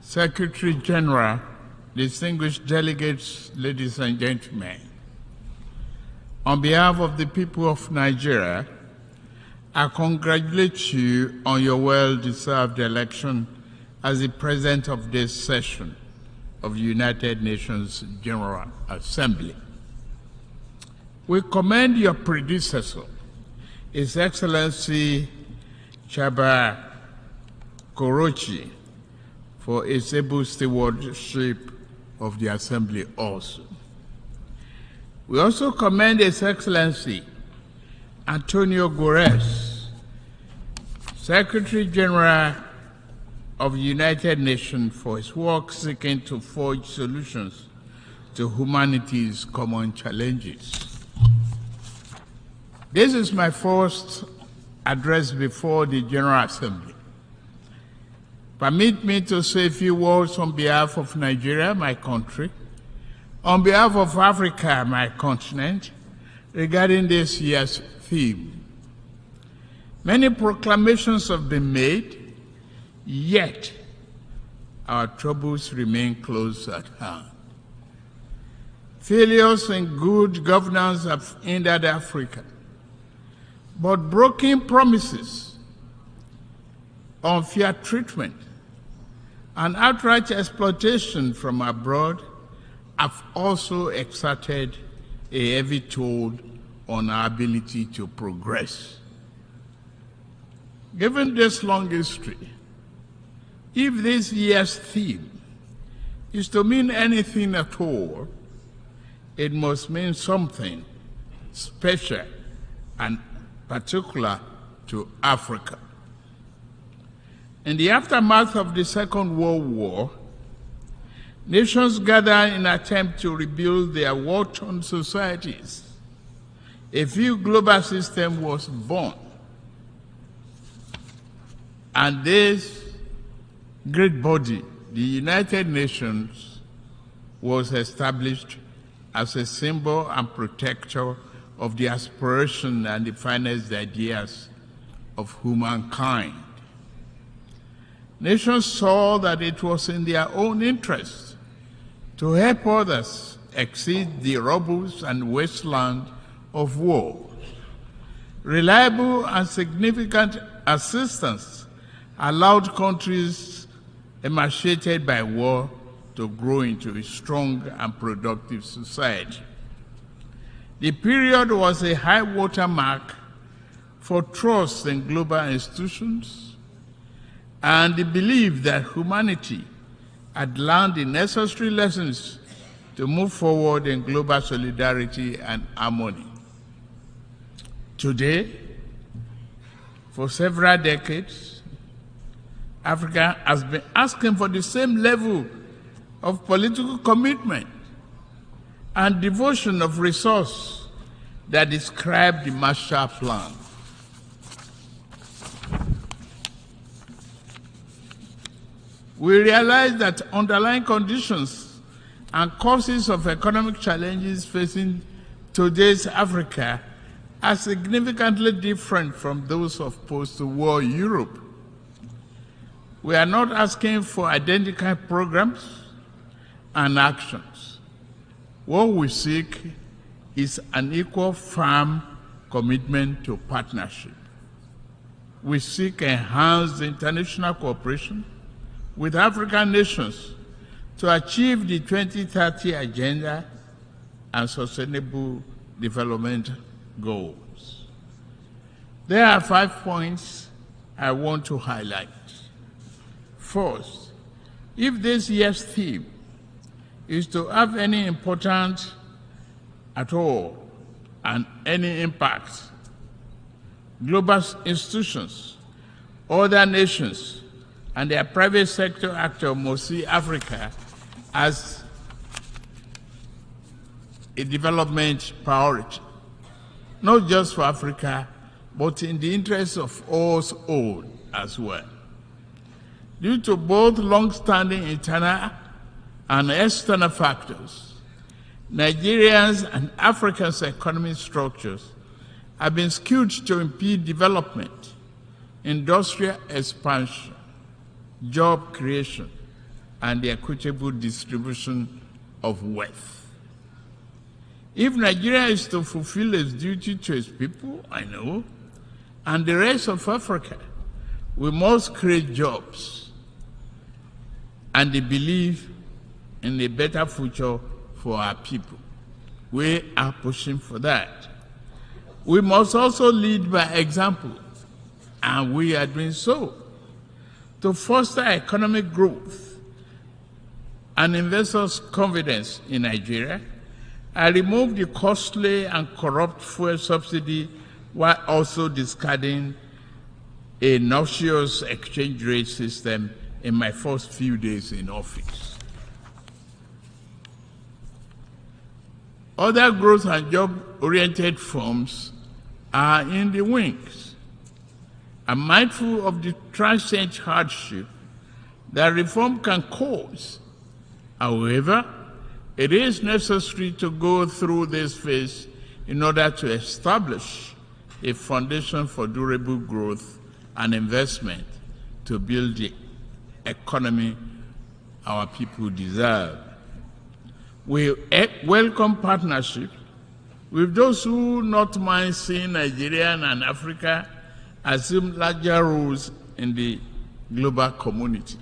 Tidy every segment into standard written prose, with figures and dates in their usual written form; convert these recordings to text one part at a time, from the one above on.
Secretary General, distinguished delegates, ladies and gentlemen, on behalf of the people of Nigeria, I congratulate you on your well-deserved election as the president of this session of the United Nations General Assembly. We commend your predecessor, His Excellency Chaba Korochi, for his able stewardship of the Assembly also. We also commend His Excellency Antonio Guterres, Secretary General of the United Nations, for his work seeking to forge solutions to humanity's common challenges. This is my first address before the General Assembly. Permit me to say a few words on behalf of Nigeria, my country, on behalf of Africa, my continent, regarding this year's theme. Many proclamations have been made, yet our troubles remain close at hand. Failures in good governance have hindered Africa, but broken promises, unfair treatment, and outright exploitation from abroad have also exerted a heavy toll on our ability to progress. Given this long history, if this year's theme is to mean anything at all, it must mean something special and particular to Africa. In the aftermath of the Second World War, nations gathered in an attempt to rebuild their war-torn societies. A new global system was born, and this great body, the United Nations, was established as a symbol and protector of the aspiration and the finest ideas of humankind. Nations saw that it was in their own interest to help others exceed the rubbles and wasteland of war. Reliable and significant assistance allowed countries emaciated by war to grow into a strong and productive society. The period was a high water mark for trust in global institutions and the belief that humanity had learned the necessary lessons to move forward in global solidarity and harmony. Today, for several decades, Africa has been asking for the same level of political commitment and devotion of resource that described the Marshall Plan. We realize that underlying conditions and causes of economic challenges facing today's Africa are significantly different from those of post-war Europe. We are not asking for identical programs and actions. What we seek is an equal, firm commitment to partnership. We seek enhanced international cooperation with African nations to achieve the 2030 Agenda and Sustainable Development Goals. There are 5 points I want to highlight. First, if this year's theme is to have any importance at all and any impact, global institutions, other nations, and their private sector actors must see Africa as a development priority, not just for Africa, but in the interest of us all as well. Due to both long-standing internal and external factors, Nigerians and Africa's economic structures have been skewed to impede development, industrial expansion, job creation, and the equitable distribution of wealth. If Nigeria is to fulfill its duty to its people, I know, and the rest of Africa, we must create jobs and the belief in a better future for our people. We are pushing for that. We must also lead by example, and we are doing so, to foster economic growth and investors' confidence in Nigeria. I remove the costly and corrupt fuel subsidy while also discarding a noxious exchange rate system in my first few days in office. Other growth and job-oriented firms are in the wings. I'm mindful of the transient hardship that reform can cause. However, it is necessary to go through this phase in order to establish a foundation for durable growth and investment to build the economy our people deserve. We welcome partnership with those who not mind seeing Nigeria and Africa assume larger roles in the global community.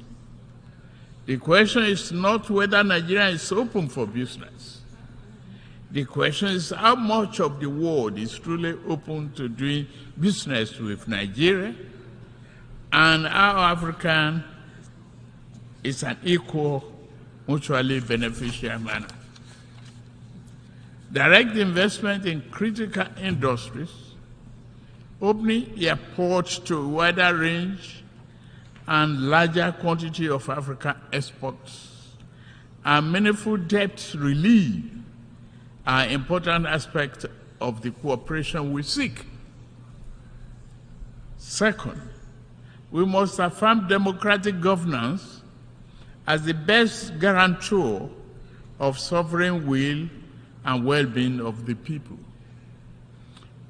The question is not whether Nigeria is open for business. The question is how much of the world is truly open to doing business with Nigeria, and how African is an equal, mutually beneficial manner. Direct investment in critical industries, opening airports to a wider range and larger quantity of African exports, and meaningful debt relief are important aspects of the cooperation we seek. Second, we must affirm democratic governance as the best guarantor of sovereign will and well-being of the people.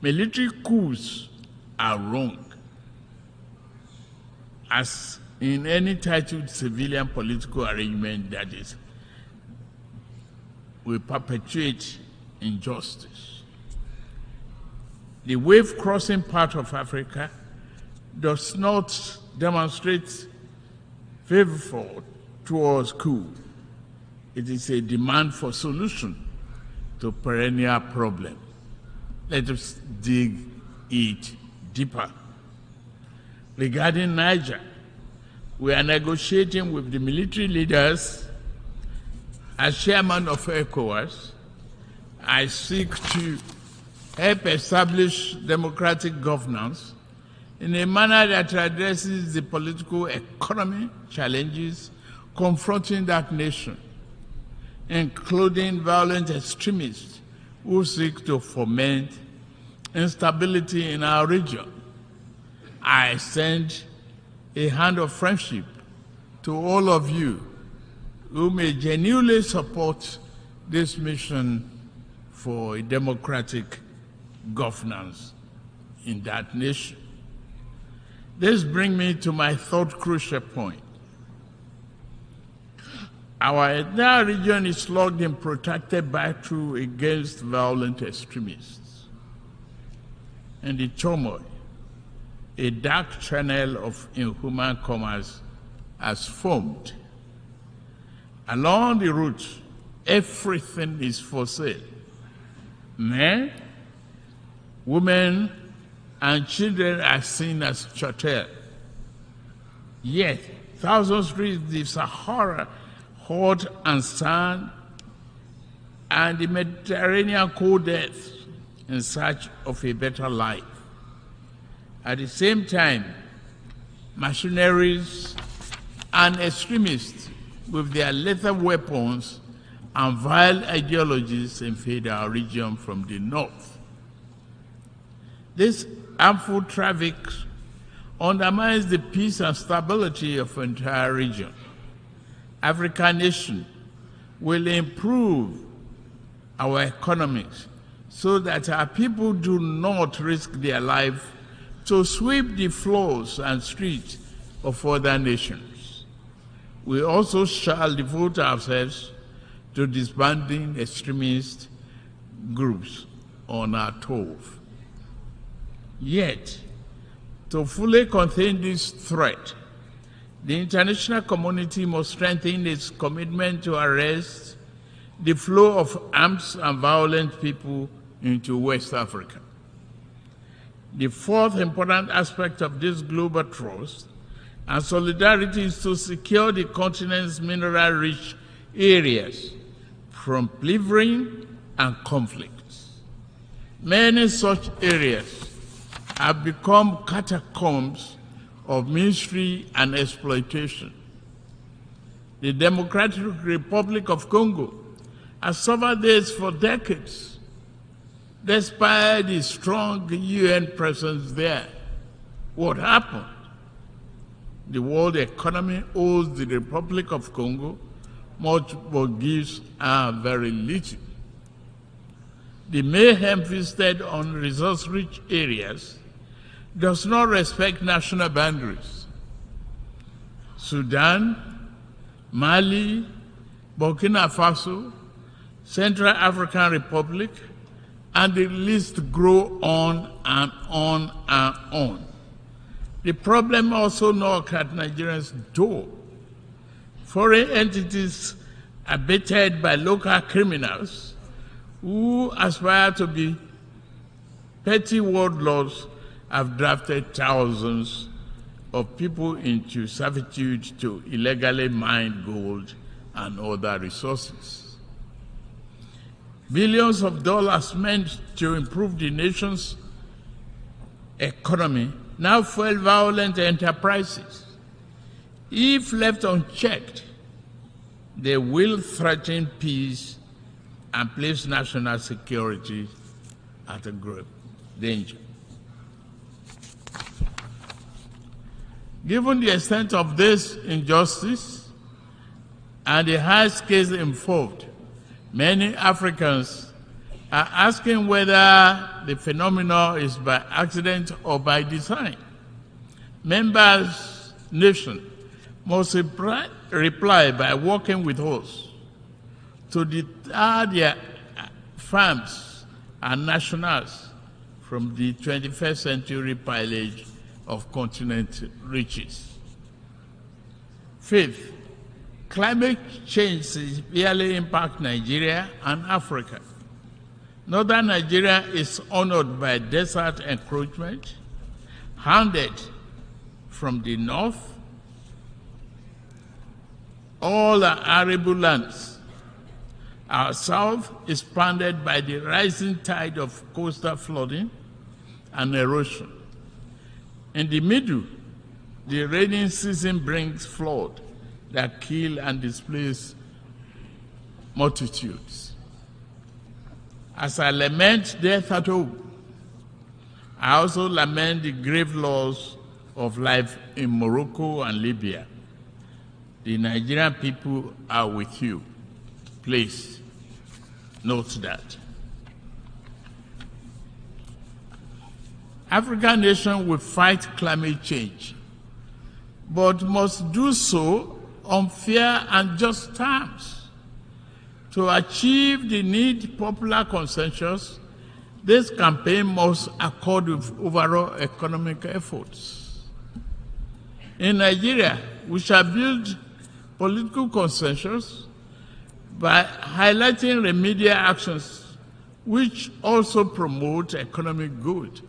Military coups are wrong, as in any titled civilian political arrangement that is, will perpetuate injustice. The wave-crossing part of Africa does not demonstrate favor towards coup. It is a demand for solution to perennial problem. Let us dig it deeper. Regarding Niger, we are negotiating with the military leaders. As chairman of ECOWAS, I seek to help establish democratic governance in a manner that addresses the political economy challenges confronting that nation, including violent extremists who seek to foment instability in our region. I extend a hand of friendship to all of you who may genuinely support this mission for a democratic governance in that nation. This brings me to my third crucial point. Our entire region is locked in protracted battle against violent extremists. And the turmoil, a dark channel of inhuman commerce has formed. Along the route, everything is for sale. Men, women, and children are seen as chattel. Yet, thousands reach the Sahara, hot and sand, and the Mediterranean cold death in search of a better life. At the same time, mercenaries and extremists with their lethal weapons and vile ideologies invade our region from the north. This harmful traffic undermines the peace and stability of the entire region. African nation will improve our economies so that our people do not risk their life to sweep the floors and streets of other nations. we also shall devote ourselves to disbanding extremist groups on our turf. Yet, to fully contain this threat, the international community must strengthen its commitment to arrest the flow of armed and violent people into West Africa. The fourth important aspect of this global trust and solidarity is to secure the continent's mineral-rich areas from plundering and conflicts. Many such areas have become catacombs of misery and exploitation. The Democratic Republic of Congo has suffered this for decades, despite the strong UN presence there. What happened? The world economy owes the Republic of Congo much but gives her very little. The mayhem visited on resource-rich areas does not respect national boundaries. Sudan, Mali, Burkina Faso, Central African Republic, and the list grow on and on and on. The problem also knocks at Nigeria's door. Foreign entities are baited by local criminals who aspire to be petty warlords have drafted thousands of people into servitude to illegally mine gold and other resources. Billions of dollars meant to improve the nation's economy now fuel violent enterprises. If left unchecked, they will threaten peace and place national security at a grave danger. Given the extent of this injustice and the high scales involved, many Africans are asking whether the phenomenon is by accident or by design. Members' nations must reply by working with us to deter their farms and nationals from the 21st century pillage of continent riches. Fifth, climate change severely impacts Nigeria and Africa. Northern Nigeria is honored by desert encroachment, handed from the north. All are arable lands. Our south is pounded by the rising tide of coastal flooding and erosion. In the middle, the rainy season brings flood that kill and displace multitudes. As I lament death at home, I also lament the grave loss of life in Morocco and Libya. The Nigerian people are with you. Please note that. African nations will fight climate change, but must do so on fair and just terms. To achieve the need popular consensus, this campaign must accord with overall economic efforts. In Nigeria, we shall build political consensus by highlighting remedial actions which also promote economic good.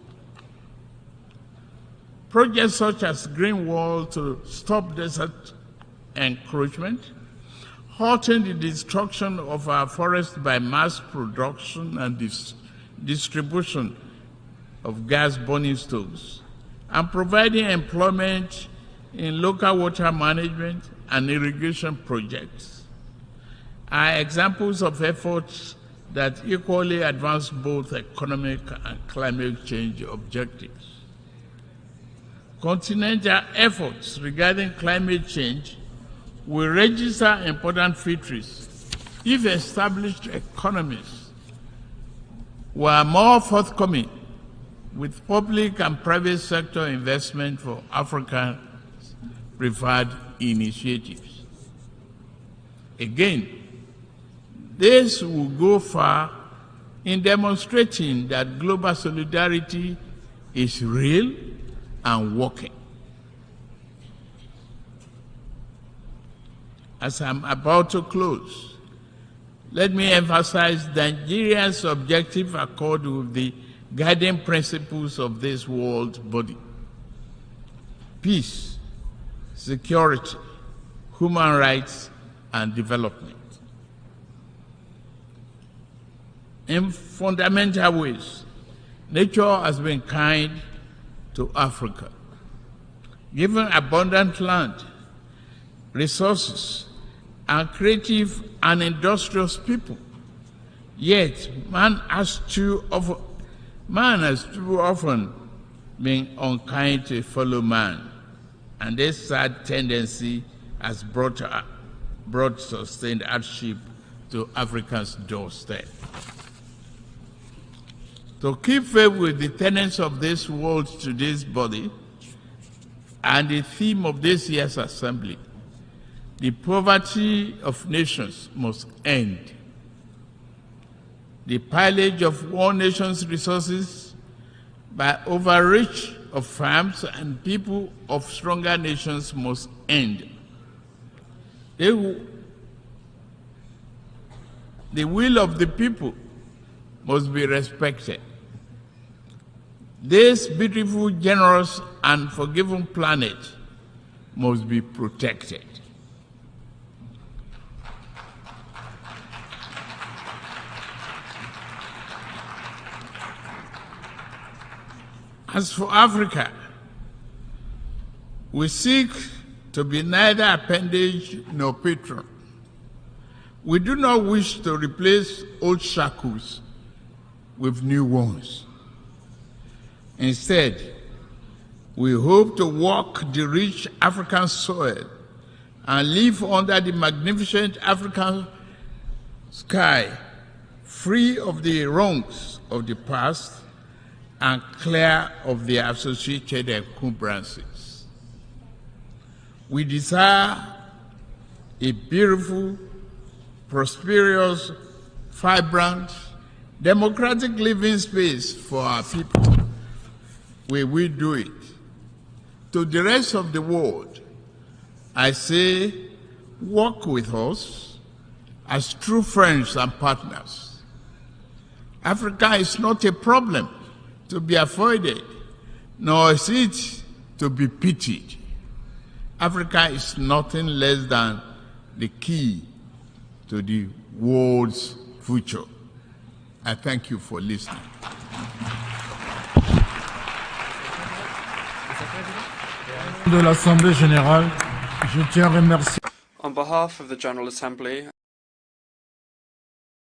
Projects such as Green Wall to stop desert encroachment, halting the destruction of our forests by mass production and distribution of gas burning stoves, and providing employment in local water management and irrigation projects are examples of efforts that equally advance both economic and climate change objectives. Continental efforts regarding climate change will register important victories if established economies were more forthcoming with public and private sector investment for Africa's preferred initiatives. Again, this will go far in demonstrating that global solidarity is real and working. As I'm about to close, let me emphasize Nigeria's objective accord with the guiding principles of this world body: peace, security, human rights, and development. In fundamental ways, nature has been kind to Africa, given abundant land, resources, and creative and industrious people. Yet, man has too often been unkind to a fellow man, and this sad tendency has brought sustained hardship to Africa's doorstep. To keep faith with the tenets of this world to this body and the theme of this year's assembly, the poverty of nations must end. The pillage of one nation's resources by overreach of farms and people of stronger nations must end. The will of the people must be respected. This beautiful, generous, and forgiving planet must be protected. As for Africa, we seek to be neither appendage nor patron. We do not wish to replace old shackles with new ones. Instead, we hope to walk the rich African soil and live under the magnificent African sky, free of the wrongs of the past and clear of the associated encumbrances. We desire a beautiful, prosperous, vibrant, democratic living space for our people. We will do it. To the rest of the world, I say, work with us as true friends and partners. Africa is not a problem to be avoided, nor is it to be pitied. Africa is nothing less than the key to the world's future. I thank you for listening. De l'Assemblée générale, je tiens à remercier. On behalf of the General Assembly,